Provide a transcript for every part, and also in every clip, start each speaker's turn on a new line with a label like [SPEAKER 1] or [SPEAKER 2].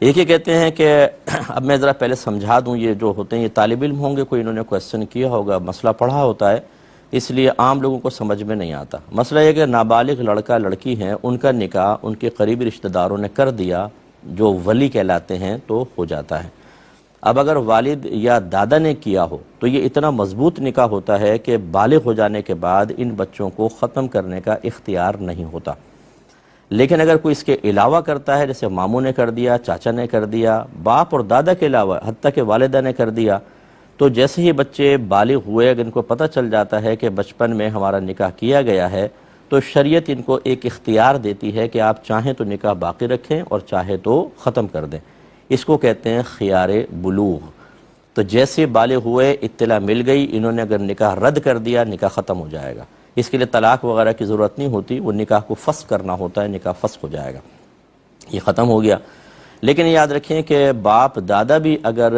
[SPEAKER 1] ایک یہ کہتے ہیں کہ اب میں ذرا پہلے سمجھا دوں، یہ جو ہوتے ہیں یہ طالب علم ہوں گے، کوئی انہوں نے کویسچن کیا ہوگا، مسئلہ پڑھا ہوتا ہے، اس لیے عام لوگوں کو سمجھ میں نہیں آتا۔ مسئلہ یہ کہ نابالغ لڑکا لڑکی ہیں، ان کا نکاح ان کے قریبی رشتہ داروں نے کر دیا، جو ولی کہلاتے ہیں، تو ہو جاتا ہے۔ اب اگر والد یا دادا نے کیا ہو تو یہ اتنا مضبوط نکاح ہوتا ہے کہ بالغ ہو جانے کے بعد ان بچوں کو ختم کرنے کا اختیار نہیں ہوتا۔ لیکن اگر کوئی اس کے علاوہ کرتا ہے، جیسے ماموں نے کر دیا، چاچا نے کر دیا، باپ اور دادا کے علاوہ حتیٰ کہ والدہ نے کر دیا، تو جیسے ہی بچے بالغ ہوئے، اگر ان کو پتہ چل جاتا ہے کہ بچپن میں ہمارا نکاح کیا گیا ہے، تو شریعت ان کو ایک اختیار دیتی ہے کہ آپ چاہیں تو نکاح باقی رکھیں اور چاہے تو ختم کر دیں۔ اس کو کہتے ہیں خیار بلوغ۔ تو جیسے بالغ ہوئے، اطلاع مل گئی، انہوں نے اگر نکاح رد کر دیا، نکاح ختم ہو جائے گا۔ اس کے لیے طلاق وغیرہ کی ضرورت نہیں ہوتی، وہ نکاح کو فسخ کرنا ہوتا ہے، نکاح فسخ ہو جائے گا، یہ ختم ہو گیا۔ لیکن یاد رکھیں کہ باپ دادا بھی اگر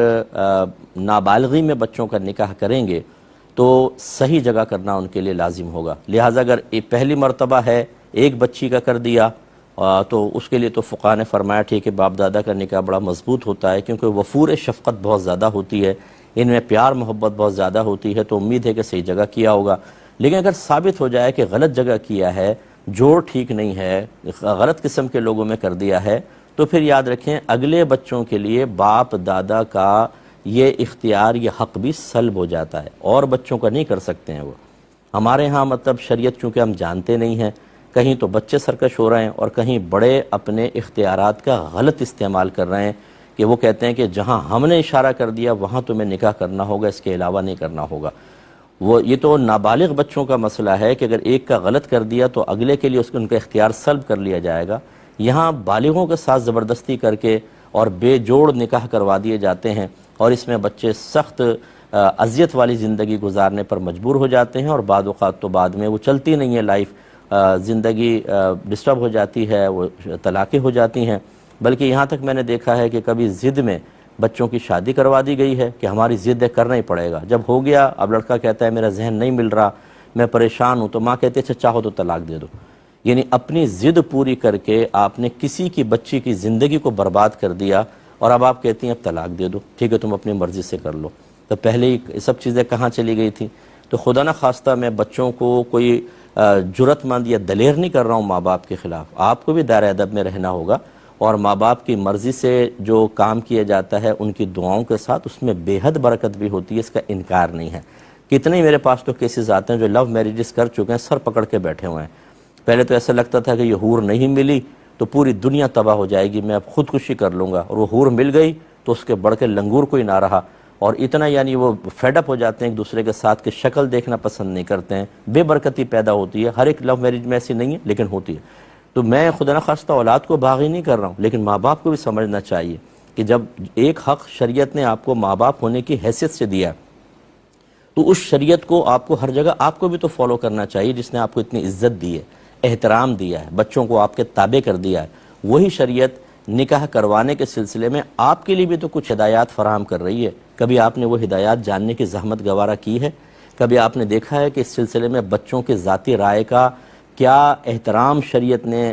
[SPEAKER 1] نابالغی میں بچوں کا نکاح کریں گے تو صحیح جگہ کرنا ان کے لیے لازم ہوگا۔ لہٰذا اگر پہلی مرتبہ ہے، ایک بچی کا کر دیا، تو اس کے لیے تو فقہاء نے فرمایا ٹھیک ہے، باپ دادا کا نکاح بڑا مضبوط ہوتا ہے، کیونکہ وفور شفقت بہت زیادہ ہوتی ہے، ان میں پیار محبت بہت زیادہ ہوتی ہے، تو امید ہے کہ صحیح جگہ کیا ہوگا۔ لیکن اگر ثابت ہو جائے کہ غلط جگہ کیا ہے، جوڑ ٹھیک نہیں ہے، غلط قسم کے لوگوں میں کر دیا ہے، تو پھر یاد رکھیں اگلے بچوں کے لیے باپ دادا کا یہ اختیار، یہ حق بھی سلب ہو جاتا ہے، اور بچوں کا نہیں کر سکتے ہیں وہ۔ ہمارے ہاں مطلب شریعت چونکہ ہم جانتے نہیں ہیں، کہیں تو بچے سرکش ہو رہے ہیں اور کہیں بڑے اپنے اختیارات کا غلط استعمال کر رہے ہیں، کہ وہ کہتے ہیں کہ جہاں ہم نے اشارہ کر دیا وہاں تمہیں نکاح کرنا ہوگا، اس کے علاوہ نہیں کرنا ہوگا۔ یہ تو نابالغ بچوں کا مسئلہ ہے کہ اگر ایک کا غلط کر دیا تو اگلے کے لیے ان کا اختیار سلب کر لیا جائے گا۔ یہاں بالغوں کے ساتھ زبردستی کر کے اور بے جوڑ نکاح کروا دیے جاتے ہیں، اور اس میں بچے سخت اذیت والی زندگی گزارنے پر مجبور ہو جاتے ہیں، اور بعض اوقات تو بعد میں وہ چلتی نہیں ہے لائف، زندگی ڈسٹرب ہو جاتی ہے، وہ طلاقیں ہو جاتی ہیں۔ بلکہ یہاں تک میں نے دیکھا ہے کہ کبھی ضد میں بچوں کی شادی کروا دی گئی ہے کہ ہماری ضد ہے، کرنا ہی پڑے گا۔ جب ہو گیا، اب لڑکا کہتا ہے میرا ذہن نہیں مل رہا، میں پریشان ہوں، تو ماں کہتی ہے اچھا چاہو تو طلاق دے دو۔ یعنی اپنی ضد پوری کر کے آپ نے کسی کی بچی کی زندگی کو برباد کر دیا، اور اب آپ کہتی ہیں اب طلاق دے دو، ٹھیک ہے تم اپنی مرضی سے کر لو۔ تو پہلے ہی یہ سب چیزیں کہاں چلی گئی تھیں؟ تو خدا نہ خواستہ میں بچوں کو کوئی جرت مند یا دلیر نہیں کر رہا ہوں ماں باپ کے خلاف، آپ کو بھی دائرہ ادب میں رہنا ہوگا، اور ماں باپ کی مرضی سے جو کام کیا جاتا ہے ان کی دعاؤں کے ساتھ اس میں بے حد برکت بھی ہوتی ہے، اس کا انکار نہیں ہے۔ کتنے ہی میرے پاس تو کیسز آتے ہیں جو لو میریجز کر چکے ہیں، سر پکڑ کے بیٹھے ہوئے ہیں۔ پہلے تو ایسا لگتا تھا کہ یہ حور نہیں ملی تو پوری دنیا تباہ ہو جائے گی، میں اب خودکشی کر لوں گا، اور وہ حور مل گئی تو اس کے بڑھ کے لنگور کوئی نہ رہا، اور اتنا یعنی وہ فیڈ اپ ہو جاتے ہیں ایک دوسرے کے ساتھ کہ شکل دیکھنا پسند نہیں کرتے ہیں، بے برکتی پیدا ہوتی ہے۔ ہر ایک لو میرج میں ایسی نہیں ہے لیکن ہوتی ہے۔ تو میں خدا نخواستہ اولاد کو باغی نہیں کر رہا ہوں، لیکن ماں باپ کو بھی سمجھنا چاہیے کہ جب ایک حق شریعت نے آپ کو ماں باپ ہونے کی حیثیت سے دیا، تو اس شریعت کو آپ کو ہر جگہ آپ کو بھی تو فالو کرنا چاہیے، جس نے آپ کو اتنی عزت دی ہے، احترام دیا ہے، بچوں کو آپ کے تابع کر دیا ہے۔ وہی شریعت نکاح کروانے کے سلسلے میں آپ کے لیے بھی تو کچھ ہدایات فراہم کر رہی ہے۔ کبھی آپ نے وہ ہدایات جاننے کی زحمت گوارہ کی ہے؟ کبھی آپ نے دیکھا ہے کہ اس سلسلے میں بچوں کے ذاتی رائے کا کیا احترام شریعت نے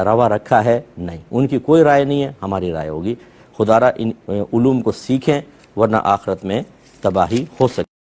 [SPEAKER 1] روا رکھا ہے؟ نہیں، ان کی کوئی رائے نہیں ہے، ہماری رائے ہوگی۔ خدا را ان علوم کو سیکھیں ورنہ آخرت میں تباہی ہو سکتی ہے۔